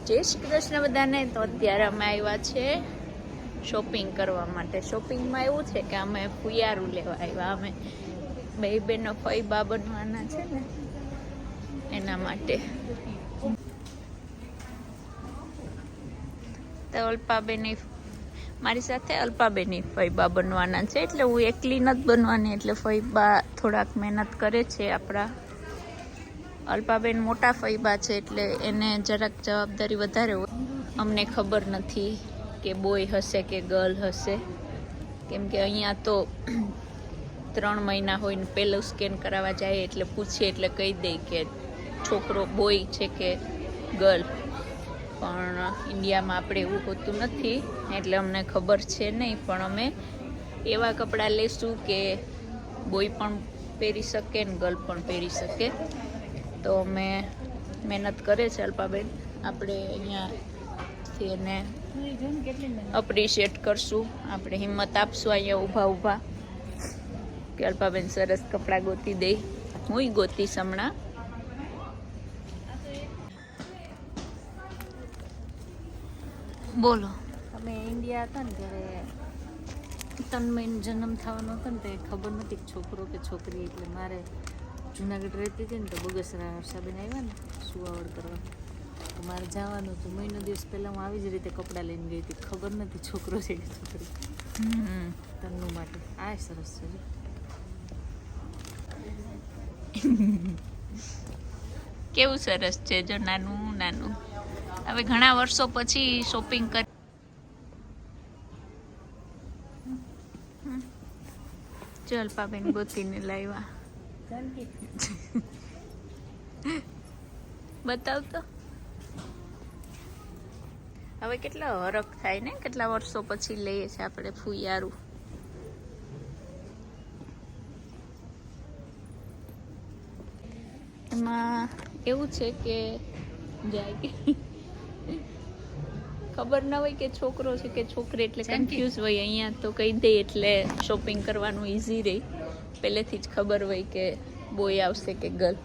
જય શ્રી કૃષ્ણ બધાને. તો અત્યારે અમે આવ્યા છે શોપિંગ કરવા માટે. શોપિંગમાં એવું છે કે અમે ફુયારું લેવા આવ્યા. અમે બે બેનો ફઈબા બનવાના છે ને એના માટે. તો અલ્પાબેની મારી સાથે અલ્પાબેની ફઈબા બનવાના છે, એટલે હું એકલી નથી બનવાની. એટલે ફઈબા થોડાક મહેનત કરે છે. આપણા અલ્પાબેન મોટા ફઈબા છે એટલે એને જરાક જવાબદારી વધારે હોય. અમને ખબર નથી કે બોય હશે કે ગર્લ હશે, કેમ કે અહીંયા તો 3 મહિના હોય ને પહેલું સ્કેન કરાવવા જાય એટલે પૂછીએ એટલે કહી દે કે છોકરો બોય છે કે ગર્લ. પણ ઇન્ડિયામાં આપણે એવું હોતું નથી એટલે અમને ખબર છે નહીં. પણ અમે એવા કપડાં લેશું કે બોય પણ પહેરી શકે ને ગર્લ પણ પહેરી શકે. તો અમે મહેનત કરે છે અલ્પાબેન. આપણે અહીંયાથી એને અપ્રિશિએટ કરશું, આપણે હિંમત આપશું અહીંયા ઊભા કે અલ્પાબેન સરસ કપડાં ગોતી દે. હુંય ગોતીશ હમણાં. બોલો. અમે ઇન્ડિયા હતા ને ત્યારે 3 મહિનો જન્મ થવાનો હતો ને તો ખબર નથી છોકરો કે છોકરી. એટલે મારે જુનાગઢ રહેતી હતી ને તો બગસરા હર્ષાબેન આવ્યા ને સુવાવડ કરવા, તો મારે જવાનું હતું. મહિનો દિવસ પહેલાં હું આવી જ રીતે કપડાં લઈને ગઈ હતી. ખબર નથી છોકરો છે કે છોકરી. તન્નું માટે આ સરસ છે. કેવું સરસ છે જો, નાનું નાનું. હવે ઘણા વર્ષો પછી શોપિંગ કરી. જો અલ્પાબેન ગોતીને લાવ્યા. બતાવ તો. હવે કેટલા હરખ થાય ને, કેટલા વર્ષો પછી લઈએ છીએ આપણે ફુયારું. એમાં એવું છે કે જાય ખબર ના હોય કે છોકરો છે કે છોકરી, એટલે કન્ફ્યુઝ હોય. અહીંયા તો કહી દે એટલે શોપિંગ કરવાનું ઇઝી રહે. પહેલેથી જ ખબર હોય કે બોય આવશે કે ગર્લ.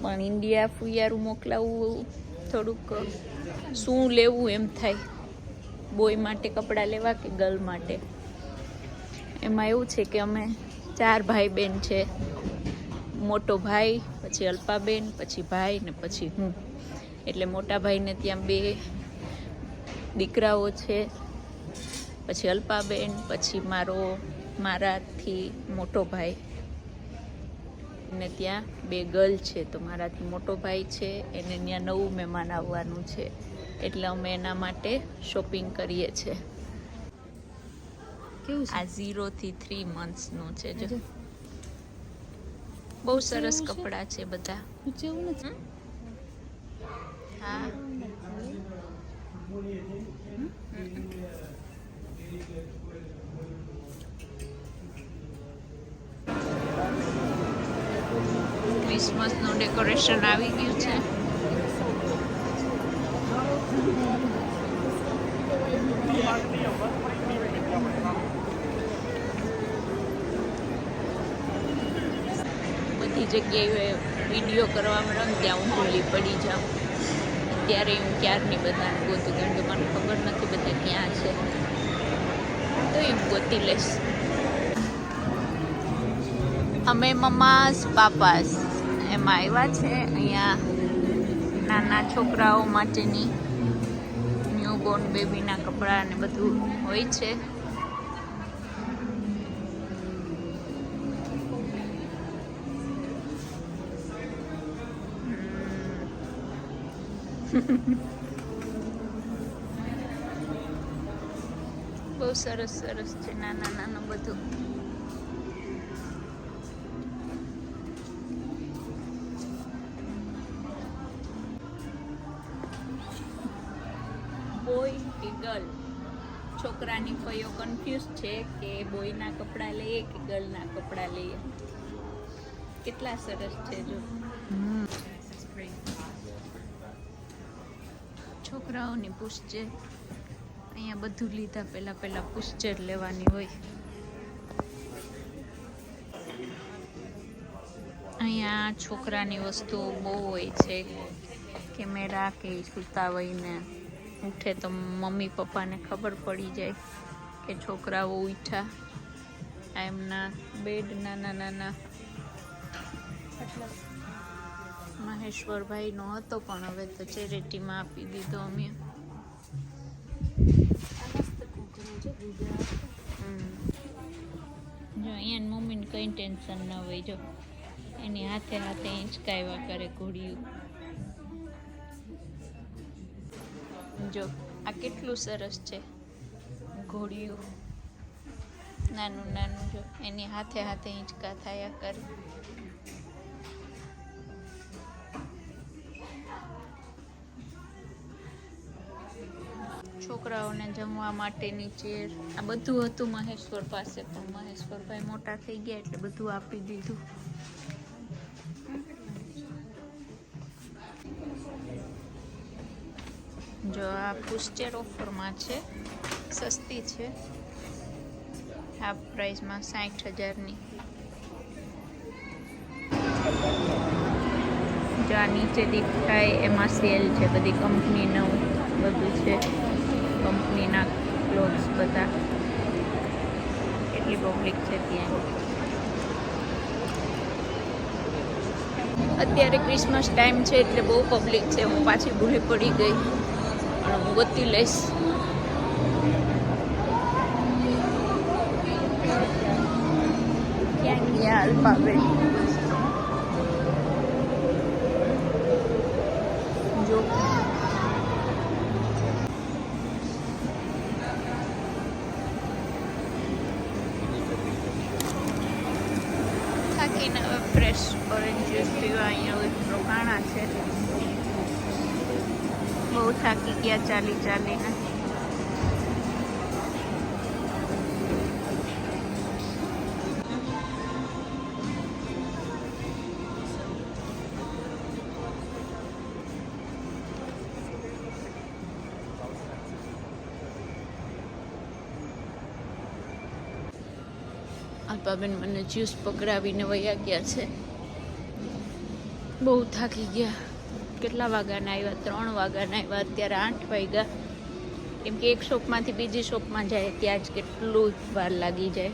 પણ ઇન્ડિયા ફુયારું મોકલાવવું થોડુંક શું લેવું એમ થાય. બોય માટે કપડાં લેવા કે ગર્લ માટે. એમાં એવું છે કે અમે 4 ભાઈ બહેન છે. મોટો ભાઈ, પછી અલ્પાબેન, પછી ભાઈ ને પછી હું. એટલે મોટા ભાઈને ત્યાં 2 દીકરાઓ છે, પછી અલ્પાબેન, પછી મારાથી મોટો ભાઈ ને ત્યાં 2 ગર્લ છે. તો મારાથી મોટો ભાઈ છે એને ત્યાં નવું મહેમાન આવવાનું છે, એટલે અમે એના માટે શોપિંગ કરીએ છીએ. કેવું છે? આ 0 થી 3 મંથ્સનું છે. જો બહુ સરસ કપડાં છે બધા. પૂછેવું નથી. હા, ક્રિસમસનું ડેકોરેશન આવી ગયું છે. બધી જગ્યાએ વિડીયો કરવામાં રંગ ત્યાં હું ભૂલી પડી જાઉં. ત્યારે હું ક્યારની બધાને ગોતું, કારણ કે મને ખબર નથી બધા ક્યાં છે. તો હું ગોતી લઈશ. અમે મમ્માસ પાપાસ એમાં આવ્યા છે. અહીંયા નાના છોકરાઓ માટેની ન્યૂબોર્ન બેબીના કપડાં ને બધું હોય છે. બહુ સરસ સરસ છે નાના નાના બધું. બોય કે ગર્લ, છોકરાની ફઈઓ કન્ફ્યુઝ છે કે બોયના કપડાં લઈએ કે ગર્લના કપડાં લઈએ. કેટલા સરસ છે જો. છોકરાઓની પુશ્ચર. અહીંયા બધું લીધા પહેલા પુશ્ચર લેવાની હોય. અહીંયા છોકરાની વસ્તુઓ બહુ હોય છે. કેમેરા કે સૂતા વહીને ઉઠે તો મમ્મી પપ્પાને ખબર પડી જાય કે છોકરાઓ ઉઠ્યા. એમના બેડ નાના નાના મહેશ્વરભાઈનો હતો પણ હવે તો ચેરિટીમાં આપી દીધો અમે. જો અહીંયા મમ્મીને કંઈ ટેન્શન ન હોય. જો એની હાથે હાથે હિંચકાવ્યા કરે ઘોડિયું. જો આ કેટલું સરસ છે ઘોડિયું, નાનું નાનું. જો એની હાથે હાથે હિંચકા થયા કરે. છોકરાઓને જમવા માટેની ચેર, આ બધું હતું મહેશ્વર પાસે, પણ મહેશ્વરભાઈ મોટા થઈ ગયા એટલે બધું આપી દીધું. જો આ પુસ્ચેર ઓફરમાં છે, સસ્તી છે, હાફ પ્રાઇસમાં 60,000ની. જો આ નીચે દેખાય એમાં સેલ છે, બધી કંપનીનું બધું છે, કંપનીના ક્લોથ્સ બધા. કેટલી પબ્લિક છે ત્યાં. અત્યારે ક્રિસમસ ટાઈમ છે એટલે બહુ પબ્લિક છે. હું પાછી ભૂલી પડી ગઈ, પણ હું ગોતી લઈશ. ક્યાં ગયા અલ્પાબેન? જો થાકીને હવે ફ્રેશ ઓરેન્જ જ્યુસ પીવા અહીંયા રોકાણા છે. બહુ થાકી ગયા ચાલી ચાલીને. અલ્પાબેન મને જ્યુસ પકડાવીને વયા ગયા છે. બહુ થાકી ગયા. કેટલા વાગ્યાના આવ્યા? 3 વાગ્યાના આવ્યા. અત્યારે 8 વાગ્યા. કેમ કે એક શોપમાંથી બીજી શોપમાં જાય ત્યાં જ કેટલું વાર લાગી જાય.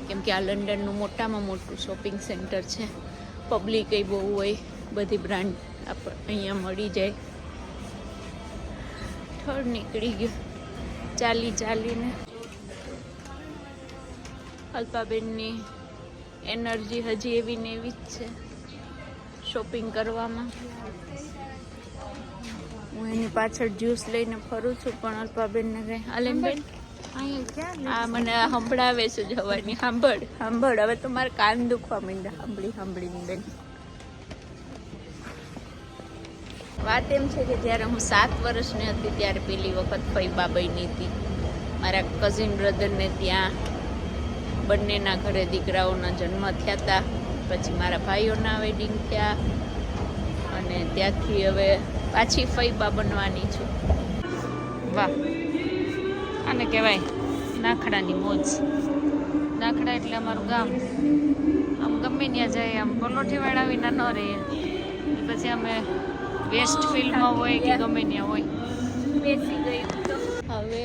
કેમ કે આ લંડનનું મોટામાં મોટું શોપિંગ સેન્ટર છે. પબ્લિક એ બહુ હોય, બધી બ્રાન્ડ અહીંયા મળી જાય. થોડ નીકળી ગયો ચાલી ચાલીને. અલ્પાબેનની એનર્જી હજી એવી ને એવી જ છે શોપિંગ કરવામાં. હું એની પાછળ જ્યુસ લઈને ફરું છું, પણ અલ્પાબેનને કંઈ અલેનબેન આ મને સંભળાવે છે જવાની. સાંભળ હવે તો મારે કાન દુખવા માંડ્યા સાંભળીને બેન. વાત એમ છે કે જ્યારે હું 7 વર્ષની હતી ત્યારે પહેલી વખત ફઈબા બની હતી. મારા કઝિન બ્રધરને ત્યાં બંનેના ઘરે દીકરાઓના જન્મ થયા હતા. પછી મારા ભાઈઓના વેડિંગ થયા અને ત્યાંથી હવે પાછી ફઈબા બનવાની છું. વાહ, આને કહેવાય નાખડાની મોજ. નાખડા એટલે અમારું ગામ. આમ ગમે ત્યાં જાય, આમ પલોઠીવાળા વિના ન રહીએ. પછી અમે વેસ્ટ ફિલ્ડમાં હોય કે ગમે ત્યાં હોય બેસી ગઈ. તો હવે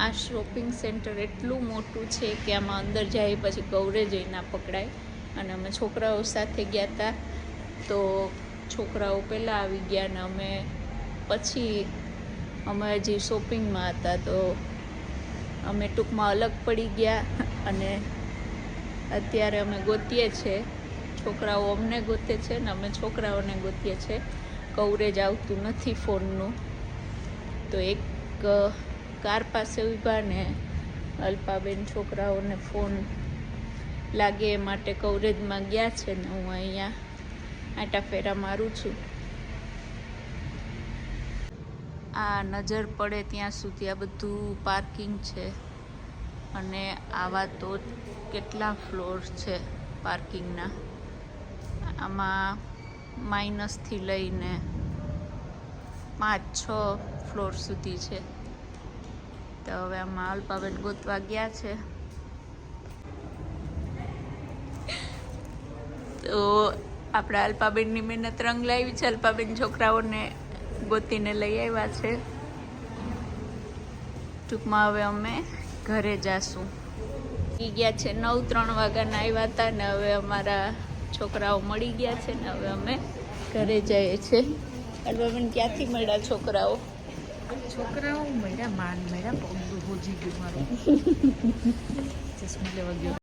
આ શોપિંગ સેન્ટર એટલું મોટું છે કે આમાં અંદર જાય પછી કવરેજ ના પકડાય. અને અમે છોકરાઓ સાથે ગયા હતા તો છોકરાઓ પહેલાં આવી ગયા ને અમે પછી અમે હજી શોપિંગમાં હતા તો અમે ટૂંકમાં અલગ પડી ગયા. અને અત્યારે અમે ગોતીએ છીએ, છોકરાઓ અમને ગોતે છે ને અમે છોકરાઓને ગોતીએ છીએ. કવરેજ આવતું નથી ફોનનું. તો એક કાર પાસે ઊભા ને અલ્પાબેન છોકરાઓને ફોન લાગે એ માટે કવરેજમાં ગયા છે ને હું અહીંયા આટા ફેરા મારું છું. આ નજર પડે ત્યાં સુધી આ બધું પાર્કિંગ છે. અને આવા તો કેટલા ફ્લોર છે પાર્કિંગના. આમાં -થી લઈને 5-6 ફ્લોર સુધી છે. તો હવે આમાં અલ્પાબેન ગોતવા ગયા છે. તો આપણા અલ્પાબેનની મહેનત રંગ લાવી છે. અલ્પાબેન છોકરાઓને ગોતીને લઈ આવ્યા છે. ટૂંકમાં હવે અમે ઘરે જાશું. ઈ ગયા છે 9:03 વાગ્યાના આવ્યા હતા ને હવે અમારા છોકરાઓ મળી ગયા છે ને હવે અમે ઘરે જઈએ છીએ. અલ્પાબેન ક્યાંથી મળ્યા છોકરાઓ? છોકરાઓ મળ્યા, માન મળ્યા, પગ હોજી ગયું મારું. ચશ્મા લેવા ગયો.